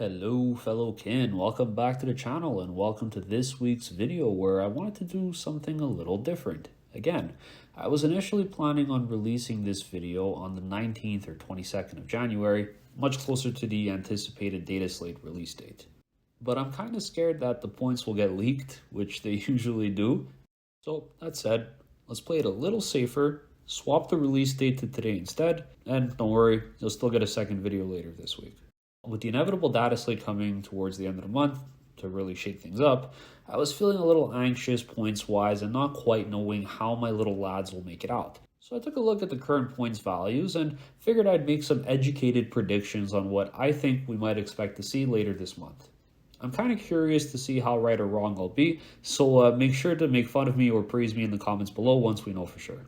Hello fellow kin, welcome back to the channel and welcome to this week's video where I wanted to do something a little different. Again, I was initially planning on releasing this video on the 19th or 22nd of January, much closer to the anticipated Dataslate release date. But I'm kind of scared that the points will get leaked, which they usually do. So that said, let's play it a little safer, swap the release date to today instead, and don't worry, you'll still get a second video later this week. With the inevitable Dataslate coming towards the end of the month to really shake things up, I was feeling a little anxious points-wise and not quite knowing how my little lads will make it out. So I took a look at the current points values and figured I'd make some educated predictions on what I think we might expect to see later this month. I'm kind of curious to see how right or wrong I'll be, so make sure to make fun of me or praise me in the comments below once we know for sure.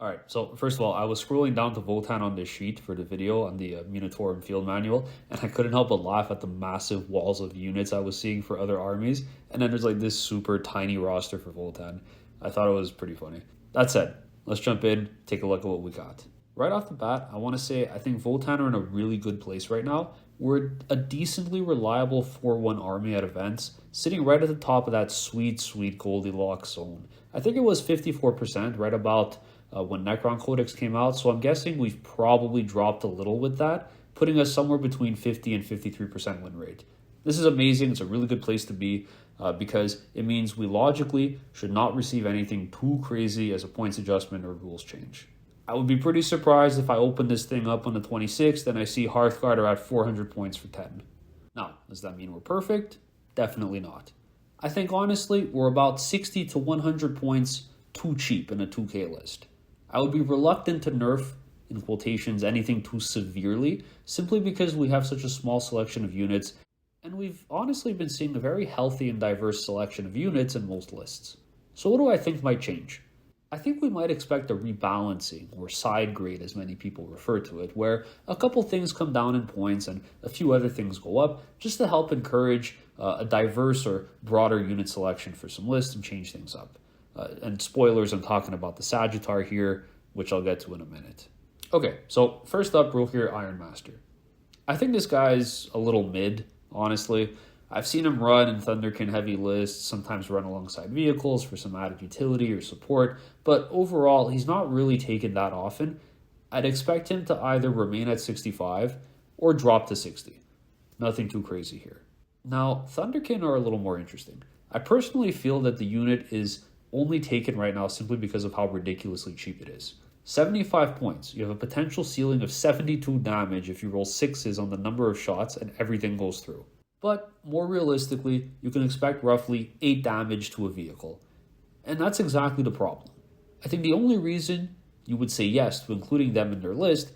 Alright, so first of all, I was scrolling down to Votann on this sheet for the video on the Munitorum field manual, and I couldn't help but laugh at the massive walls of units I was seeing for other armies, and then there's like this super tiny roster for Votann. I thought it was pretty funny. That said, let's jump in, take a look at what we got. Right off the bat, I want to say I think Votann are in a really good place right now. We're a decently reliable 4-1 army at events, sitting right at the top of that sweet Goldilocks zone. I think it was 54%, right about when Necron Codex came out, so I'm guessing we've probably dropped a little with that, putting us somewhere between 50 and 53% win rate. This is amazing. It's a really good place to be because it means we logically should not receive anything too crazy as a points adjustment or rules change. I would be pretty surprised if I open this thing up on the 26th and I see Hearthguard are at 400 points for 10. Now, does that mean we're perfect? Definitely not. I think honestly, we're about 60 to 100 points too cheap in a 2K list. I would be reluctant to nerf, in quotations, anything too severely, simply because we have such a small selection of units, and we've honestly been seeing a very healthy and diverse selection of units in most lists. So what do I think might change? I think we might expect a rebalancing, or side grade as many people refer to it, where a couple things come down in points and a few other things go up, just to help encourage a diverse or broader unit selection for some lists and change things up. And spoilers, I'm talking about the Sagittar here, which I'll get to in a minute. Okay, so first up, Rohir Ironmaster. I think this guy's a little mid, honestly. I've seen him run in Thunderkin heavy lists, sometimes run alongside vehicles for some added utility or support, but overall, he's not really taken that often. I'd expect him to either remain at 65 or drop to 60. Nothing too crazy here. Now, Thunderkin are a little more interesting. I personally feel that the unit is only taken right now simply because of how ridiculously cheap it is. 75 points. You have a potential ceiling of 72 damage if you roll 6s on the number of shots and everything goes through. But more realistically, you can expect roughly 8 damage to a vehicle. And that's exactly the problem. I think the only reason you would say yes to including them in their list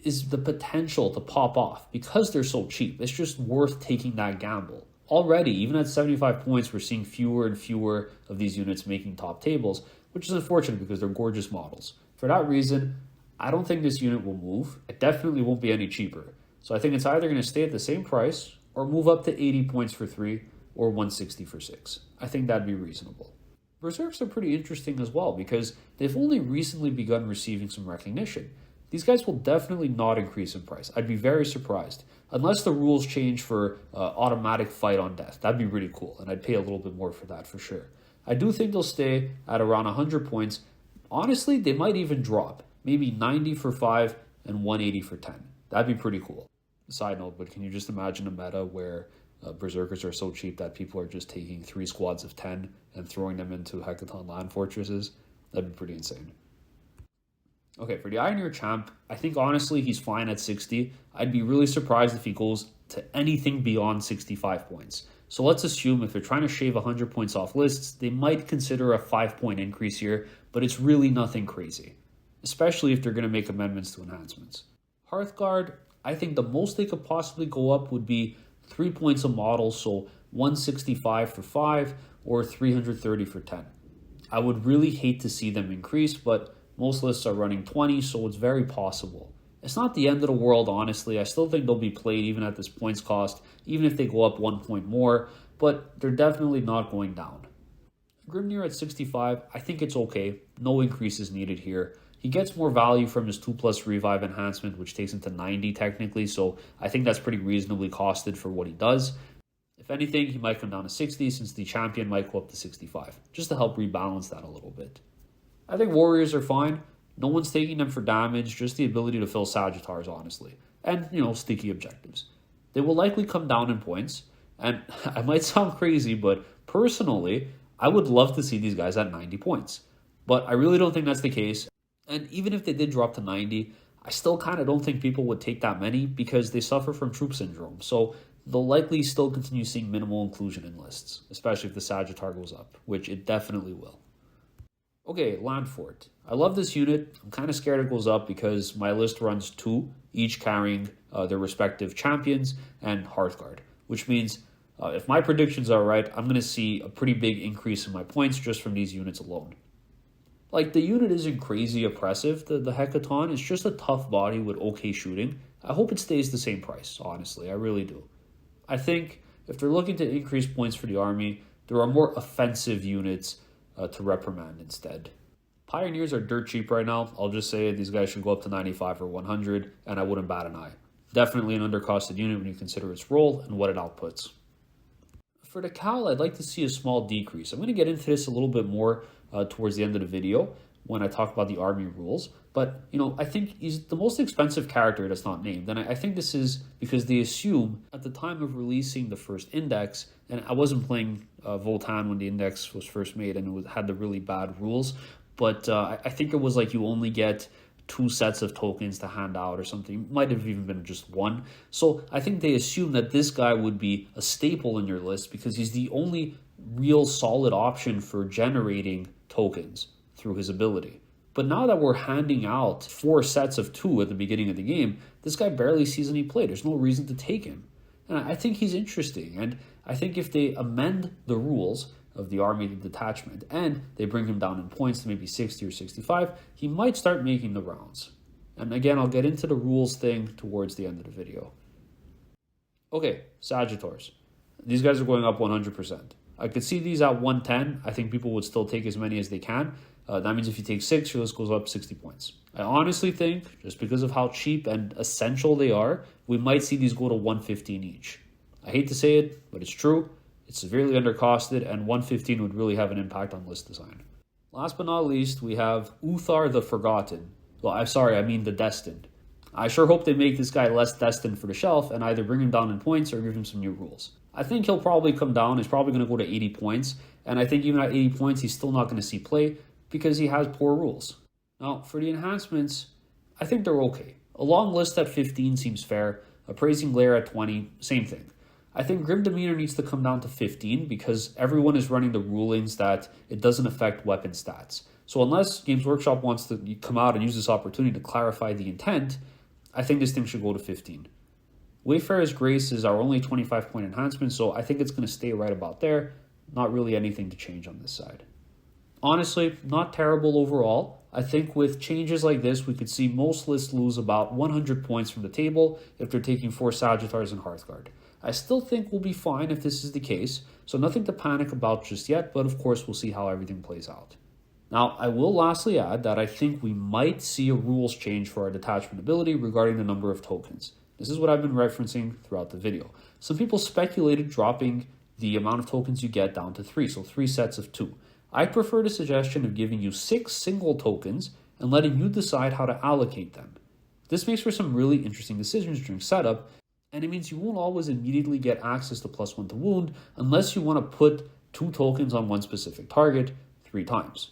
is the potential to pop off because they're so cheap. It's just worth taking that gamble. Already, even at 75 points, we're seeing fewer and fewer of these units making top tables, which is unfortunate because they're gorgeous models. For that reason, I don't think this unit will move. It definitely won't be any cheaper. So I think it's either going to stay at the same price or move up to 80 points for 3 or 160 for 6. I think that'd be reasonable. Berserks are pretty interesting as well because they've only recently begun receiving some recognition. These guys will definitely not increase in price. I'd be very surprised. Unless the rules change for automatic fight on death. That'd be really cool, and I'd pay a little bit more for that for sure. I do think they'll stay at around 100 points. Honestly, they might even drop. Maybe 90 for 5 and 180 for 10. That'd be pretty cool. Side note, but can you just imagine a meta where Berserkers are so cheap that people are just taking 3 squads of 10 and throwing them into Hecaton land fortresses? That'd be pretty insane. Okay, for the Ioneer champ, I think honestly he's fine at 60. I'd be really surprised if he goes to anything beyond 65 points. So let's assume if they're trying to shave 100 points off lists, they might consider a 5-point increase here, but it's really nothing crazy, especially if they're going to make amendments to enhancements. Hearthguard, I think the most they could possibly go up would be 3 points a model, so 165 for 5 or 330 for 10. I would really hate to see them increase, but most lists are running 20, so it's very possible. It's not the end of the world, honestly. I still think they'll be played even at this points cost, even if they go up 1 point more, but they're definitely not going down. Grimnir at 65, I think it's okay. No increases needed here. He gets more value from his 2+ revive enhancement, which takes him to 90 technically, so I think that's pretty reasonably costed for what he does. If anything, he might come down to 60 since the champion might go up to 65, just to help rebalance that a little bit. I think warriors are fine. No one's taking them for damage, just the ability to fill Sagittars, honestly. And, sticky objectives. They will likely come down in points, and I might sound crazy, but personally, I would love to see these guys at 90 points. But I really don't think that's the case. And even if they did drop to 90, I still kind of don't think people would take that many because they suffer from troop syndrome. So they'll likely still continue seeing minimal inclusion in lists, especially if the Sagittar goes up, which it definitely will. Okay, Land Fort. I love this unit. I'm kind of scared it goes up because my list runs 2, each carrying their respective champions and Hearthguard, which means if my predictions are right, I'm going to see a pretty big increase in my points just from these units alone. Like, the unit isn't crazy oppressive, the Hecaton. It's just a tough body with okay shooting. I hope it stays the same price, honestly. I really do. I think if they're looking to increase points for the army, there are more offensive units to reprimand instead. Pioneers are dirt cheap right now. I'll just say these guys should go up to 95 or 100, and I wouldn't bat an eye. Definitely an undercosted unit when you consider its role and what it outputs. For the Cal, I'd like to see a small decrease. I'm going to get into this a little bit more towards the end of the video when I talk about the army rules. But, I think he's the most expensive character that's not named. And I think this is because they assume at the time of releasing the first index, and I wasn't playing Votann when the index was first made and had the really bad rules, but I think it was like you only get 2 sets of tokens to hand out or something. It might have even been just 1. So I think they assume that this guy would be a staple in your list because he's the only real solid option for generating tokens through his ability. But now that we're handing out 4 sets of 2 at the beginning of the game, this guy barely sees any play. There's no reason to take him. And I think he's interesting. And I think if they amend the rules of the army, the detachment, and they bring him down in points to maybe 60 or 65, he might start making the rounds. And again, I'll get into the rules thing towards the end of the video. Okay, Sagittars. These guys are going up 100%. I could see these at 110. I think people would still take as many as they can. That means if you take 6, your list goes up 60 points. I honestly think, just because of how cheap and essential they are, we might see these go to 115 each. I hate to say it, but it's true. It's severely undercosted, and 115 would really have an impact on list design. Last but not least, we have Uthar the Forgotten. Well, I mean the Destined. I sure hope they make this guy less destined for the shelf and either bring him down in points or give him some new rules. I think he'll probably come down. He's probably going to go to 80 points, and I think even at 80 points, he's still not going to see play because he has poor rules. Now, for the enhancements, I think they're okay. A long list at 15 seems fair. Appraising Glare at 20, same thing. I think Grim Demeanor needs to come down to 15 because everyone is running the rulings that it doesn't affect weapon stats. So unless Games Workshop wants to come out and use this opportunity to clarify the intent, I think this thing should go to 15. Wayfarer's Grace is our only 25-point enhancement, so I think it's going to stay right about there. Not really anything to change on this side. Honestly, not terrible overall. I think with changes like this, we could see most lists lose about 100 points from the table if they're taking 4 Sagittars and Hearthguard. I still think we'll be fine if this is the case, so nothing to panic about just yet, but of course we'll see how everything plays out. Now, I will lastly add that I think we might see a rules change for our detachment ability regarding the number of tokens. This is what I've been referencing throughout the video. Some people speculated dropping the amount of tokens you get down to 3, so 3 sets of 2. I prefer the suggestion of giving you 6 single tokens and letting you decide how to allocate them. This makes for some really interesting decisions during setup, and it means you won't always immediately get access to +1 to wound unless you want to put 2 tokens on one specific target 3 times.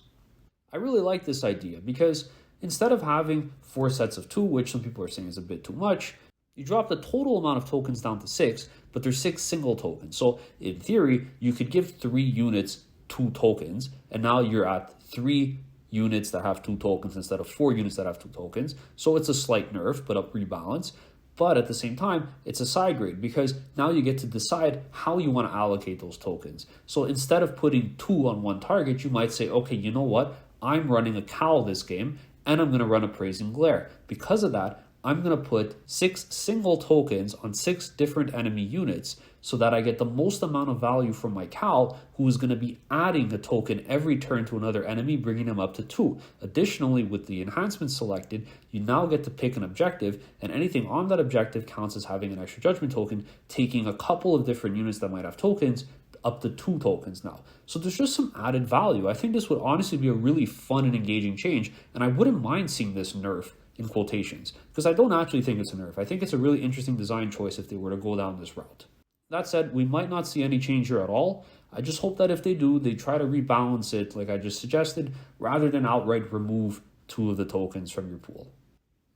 I really like this idea because instead of having 4 sets of 2, which some people are saying is a bit too much, you drop the total amount of tokens down to 6, but there's 6 single tokens. So in theory, you could give 3 units 2 tokens, and now you're at 3 units that have 2 tokens instead of 4 units that have 2 tokens. So it's a slight nerf, but a rebalance. But at the same time, it's a side grade because now you get to decide how you want to allocate those tokens. So instead of putting 2 on one target, you might say, okay, you know what? I'm running a Cowl this game, and I'm going to run Appraising Glare. Because of that, I'm going to put 6 single tokens on 6 different enemy units so that I get the most amount of value from my Cal, who is going to be adding a token every turn to another enemy, bringing them up to 2. Additionally, with the enhancement selected, you now get to pick an objective, and anything on that objective counts as having an extra judgment token, taking a couple of different units that might have tokens up to 2 tokens now. So there's just some added value. I think this would honestly be a really fun and engaging change, and I wouldn't mind seeing this nerf in quotations, because I don't actually think it's a nerf. I think it's a really interesting design choice if they were to go down this route. That said, we might not see any change here at all. I just hope that if they do, they try to rebalance it like I just suggested, rather than outright remove 2 of the tokens from your pool.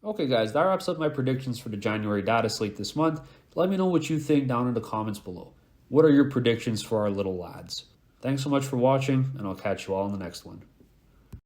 Okay guys, that wraps up my predictions for the January data slate this month. Let me know what you think down in the comments below. What are your predictions for our little lads? Thanks so much for watching, and I'll catch you all in the next one.